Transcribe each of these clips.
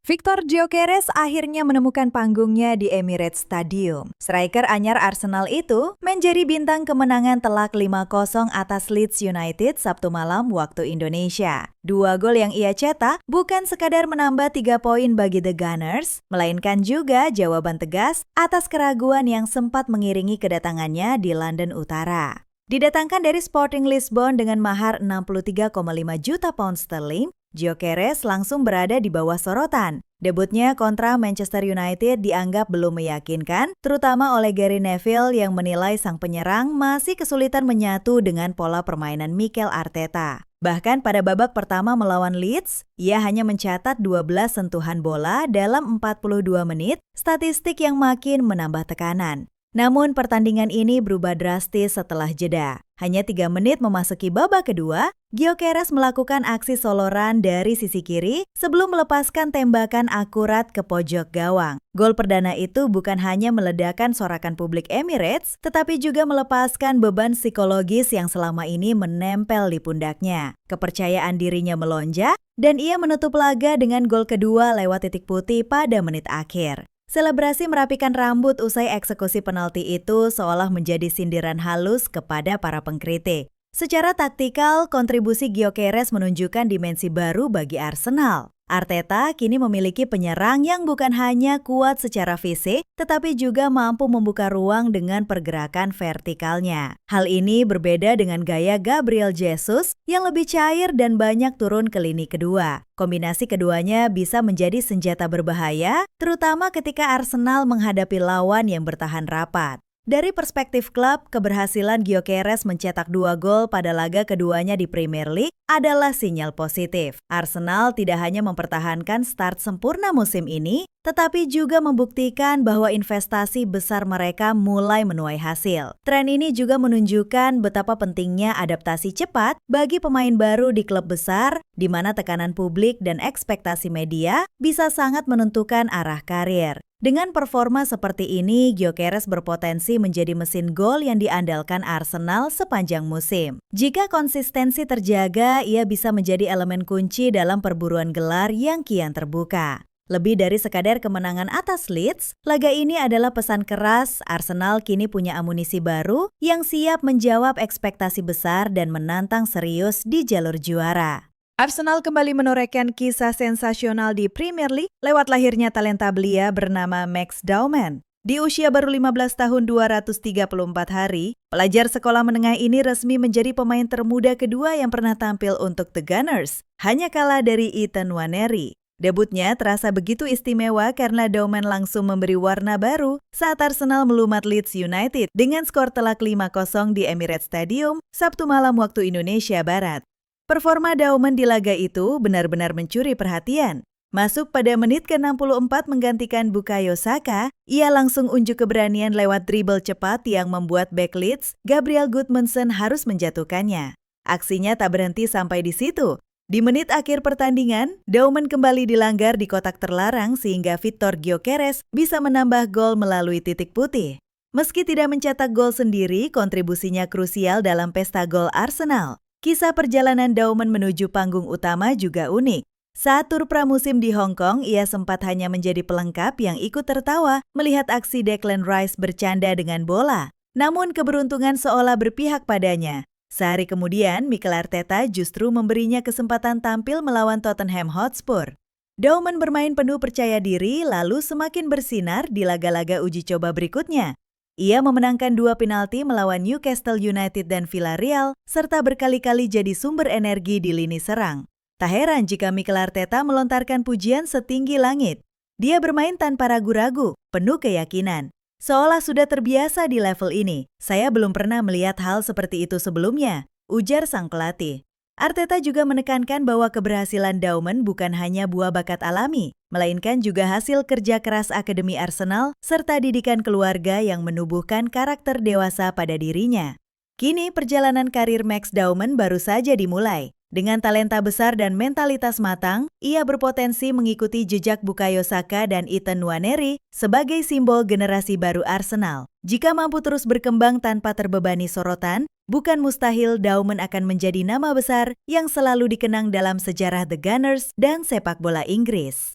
Victor Gyökeres akhirnya menemukan panggungnya di Emirates Stadium. Striker anyar Arsenal itu menjadi bintang kemenangan telak 5-0 atas Leeds United Sabtu malam waktu Indonesia. 2 gol yang ia cetak bukan sekadar menambah 3 poin bagi The Gunners, melainkan juga jawaban tegas atas keraguan yang sempat mengiringi kedatangannya di London Utara. Didatangkan dari Sporting Lisbon dengan mahar 63,5 juta pound sterling, Gyökeres langsung berada di bawah sorotan. Debutnya kontra Manchester United dianggap belum meyakinkan, terutama oleh Gary Neville yang menilai sang penyerang masih kesulitan menyatu dengan pola permainan Mikel Arteta. Bahkan pada babak pertama melawan Leeds, ia hanya mencatat 12 sentuhan bola dalam 42 menit, statistik yang makin menambah tekanan. Namun pertandingan ini berubah drastis setelah jeda. Hanya 3 menit memasuki babak kedua, Gyökeres melakukan aksi soloran dari sisi kiri sebelum melepaskan tembakan akurat ke pojok gawang. Gol perdana itu bukan hanya meledakkan sorakan publik Emirates, tetapi juga melepaskan beban psikologis yang selama ini menempel di pundaknya. Kepercayaan dirinya melonjak, dan ia menutup laga dengan gol kedua lewat titik putih pada menit akhir. Selebrasi merapikan rambut usai eksekusi penalti itu seolah menjadi sindiran halus kepada para pengkritik. Secara taktikal, kontribusi Gyökeres menunjukkan dimensi baru bagi Arsenal. Arteta kini memiliki penyerang yang bukan hanya kuat secara fisik, tetapi juga mampu membuka ruang dengan pergerakan vertikalnya. Hal ini berbeda dengan gaya Gabriel Jesus yang lebih cair dan banyak turun ke lini kedua. Kombinasi keduanya bisa menjadi senjata berbahaya, terutama ketika Arsenal menghadapi lawan yang bertahan rapat. Dari perspektif klub, keberhasilan Gyökeres mencetak 2 gol pada laga keduanya di Premier League adalah sinyal positif. Arsenal tidak hanya mempertahankan start sempurna musim ini, tetapi juga membuktikan bahwa investasi besar mereka mulai menuai hasil. Tren ini juga menunjukkan betapa pentingnya adaptasi cepat bagi pemain baru di klub besar, di mana tekanan publik dan ekspektasi media bisa sangat menentukan arah karir. Dengan performa seperti ini, Gyökeres berpotensi menjadi mesin gol yang diandalkan Arsenal sepanjang musim. Jika konsistensi terjaga, ia bisa menjadi elemen kunci dalam perburuan gelar yang kian terbuka. Lebih dari sekadar kemenangan atas Leeds, laga ini adalah pesan keras Arsenal kini punya amunisi baru yang siap menjawab ekspektasi besar dan menantang serius di jalur juara. Arsenal kembali menorehkan kisah sensasional di Premier League lewat lahirnya talenta belia bernama Max Dauman. Di usia baru 15 tahun 234 hari, pelajar sekolah menengah ini resmi menjadi pemain termuda kedua yang pernah tampil untuk The Gunners, hanya kalah dari Ethan Nwaneri. Debutnya terasa begitu istimewa karena Dauman langsung memberi warna baru saat Arsenal melumat Leeds United dengan skor telak 5-0 di Emirates Stadium Sabtu malam waktu Indonesia Barat. Performa Dauman di laga itu benar-benar mencuri perhatian. Masuk pada menit ke-64 menggantikan Bukayo Saka, ia langsung unjuk keberanian lewat dribble cepat yang membuat bek Leeds, Gabriel Gudmundsson harus menjatuhkannya. Aksinya tak berhenti sampai di situ. Di menit akhir pertandingan, Dauman kembali dilanggar di kotak terlarang sehingga Victor Gyökeres bisa menambah gol melalui titik putih. Meski tidak mencetak gol sendiri, kontribusinya krusial dalam pesta gol Arsenal. Kisah perjalanan Dauman menuju panggung utama juga unik. Saat tur pramusim di Hong Kong, ia sempat hanya menjadi pelengkap yang ikut tertawa melihat aksi Declan Rice bercanda dengan bola. Namun keberuntungan seolah berpihak padanya. Sehari kemudian, Mikel Arteta justru memberinya kesempatan tampil melawan Tottenham Hotspur. Dauman bermain penuh percaya diri lalu semakin bersinar di laga-laga uji coba berikutnya. Ia memenangkan 2 penalti melawan Newcastle United dan Villarreal, serta berkali-kali jadi sumber energi di lini serang. Tak heran jika Mikel Arteta melontarkan pujian setinggi langit. Dia bermain tanpa ragu-ragu, penuh keyakinan. Seolah sudah terbiasa di level ini. Saya belum pernah melihat hal seperti itu sebelumnya, ujar sang pelatih. Arteta juga menekankan bahwa keberhasilan Dauman bukan hanya buah bakat alami, melainkan juga hasil kerja keras Akademi Arsenal serta didikan keluarga yang menubuhkan karakter dewasa pada dirinya. Kini perjalanan karir Max Dauman baru saja dimulai. Dengan talenta besar dan mentalitas matang, ia berpotensi mengikuti jejak Bukayo Saka dan Ethan Nwaneri sebagai simbol generasi baru Arsenal. Jika mampu terus berkembang tanpa terbebani sorotan, bukan mustahil Daumon akan menjadi nama besar yang selalu dikenang dalam sejarah The Gunners dan sepak bola Inggris.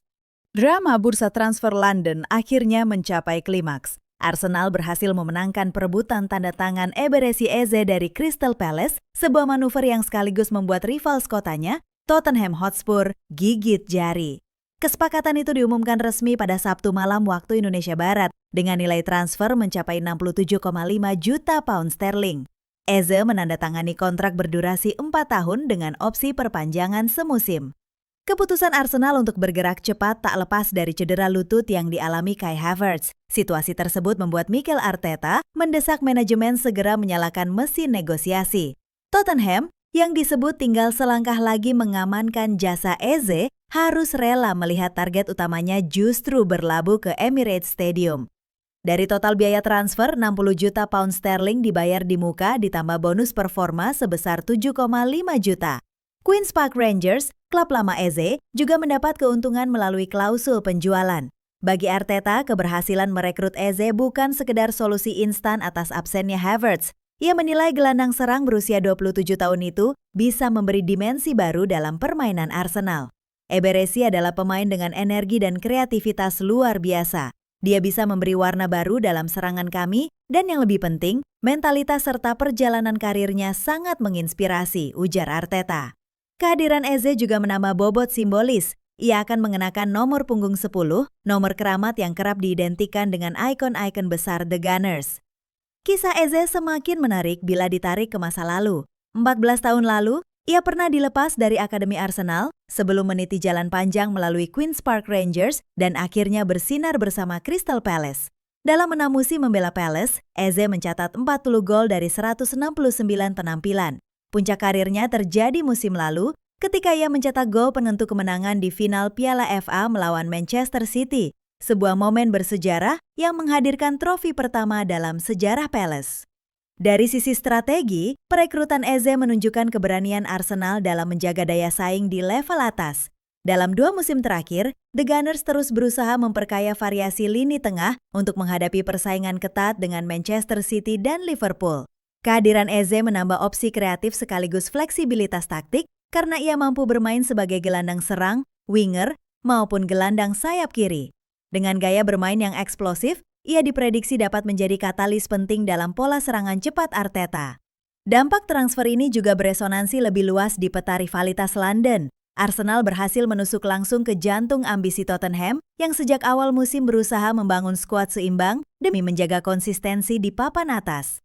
Drama bursa transfer London akhirnya mencapai klimaks. Arsenal berhasil memenangkan perebutan tanda tangan Eberechi Eze dari Crystal Palace, sebuah manuver yang sekaligus membuat rival kotanya, Tottenham Hotspur, gigit jari. Kesepakatan itu diumumkan resmi pada Sabtu malam waktu Indonesia Barat dengan nilai transfer mencapai 67,5 juta pound sterling. Eze menandatangani kontrak berdurasi 4 tahun dengan opsi perpanjangan semusim. Keputusan Arsenal untuk bergerak cepat tak lepas dari cedera lutut yang dialami Kai Havertz. Situasi tersebut membuat Mikel Arteta mendesak manajemen segera menyalakan mesin negosiasi. Tottenham, yang disebut tinggal selangkah lagi mengamankan jasa Eze, harus rela melihat target utamanya justru berlabuh ke Emirates Stadium. Dari total biaya transfer, 60 juta pound sterling dibayar di muka ditambah bonus performa sebesar 7,5 juta. Queen's Park Rangers, klub lama Eze, juga mendapat keuntungan melalui klausul penjualan. Bagi Arteta, keberhasilan merekrut Eze bukan sekedar solusi instan atas absennya Havertz. Ia menilai gelandang serang berusia 27 tahun itu bisa memberi dimensi baru dalam permainan Arsenal. Eberechi adalah pemain dengan energi dan kreativitas luar biasa. Dia bisa memberi warna baru dalam serangan kami, dan yang lebih penting, mentalitas serta perjalanan karirnya sangat menginspirasi, ujar Arteta. Kehadiran Eze juga menambah bobot simbolis. Ia akan mengenakan nomor punggung 10, nomor keramat yang kerap diidentikan dengan ikon-ikon besar The Gunners. Kisah Eze semakin menarik bila ditarik ke masa lalu. 14 tahun lalu, ia pernah dilepas dari Akademi Arsenal sebelum meniti jalan panjang melalui Queen's Park Rangers dan akhirnya bersinar bersama Crystal Palace. Dalam 6 musim membela Palace, Eze mencatat 40 gol dari 169 penampilan. Puncak karirnya terjadi musim lalu ketika ia mencetak gol penentu kemenangan di final Piala FA melawan Manchester City. Sebuah momen bersejarah yang menghadirkan trofi pertama dalam sejarah Palace. Dari sisi strategi, perekrutan Eze menunjukkan keberanian Arsenal dalam menjaga daya saing di level atas. Dalam 2 musim terakhir, The Gunners terus berusaha memperkaya variasi lini tengah untuk menghadapi persaingan ketat dengan Manchester City dan Liverpool. Kehadiran Eze menambah opsi kreatif sekaligus fleksibilitas taktik karena ia mampu bermain sebagai gelandang serang, winger, maupun gelandang sayap kiri. Dengan gaya bermain yang eksplosif, ia diprediksi dapat menjadi katalis penting dalam pola serangan cepat Arteta. Dampak transfer ini juga beresonansi lebih luas di peta rivalitas London. Arsenal berhasil menusuk langsung ke jantung ambisi Tottenham yang sejak awal musim berusaha membangun skuad seimbang demi menjaga konsistensi di papan atas.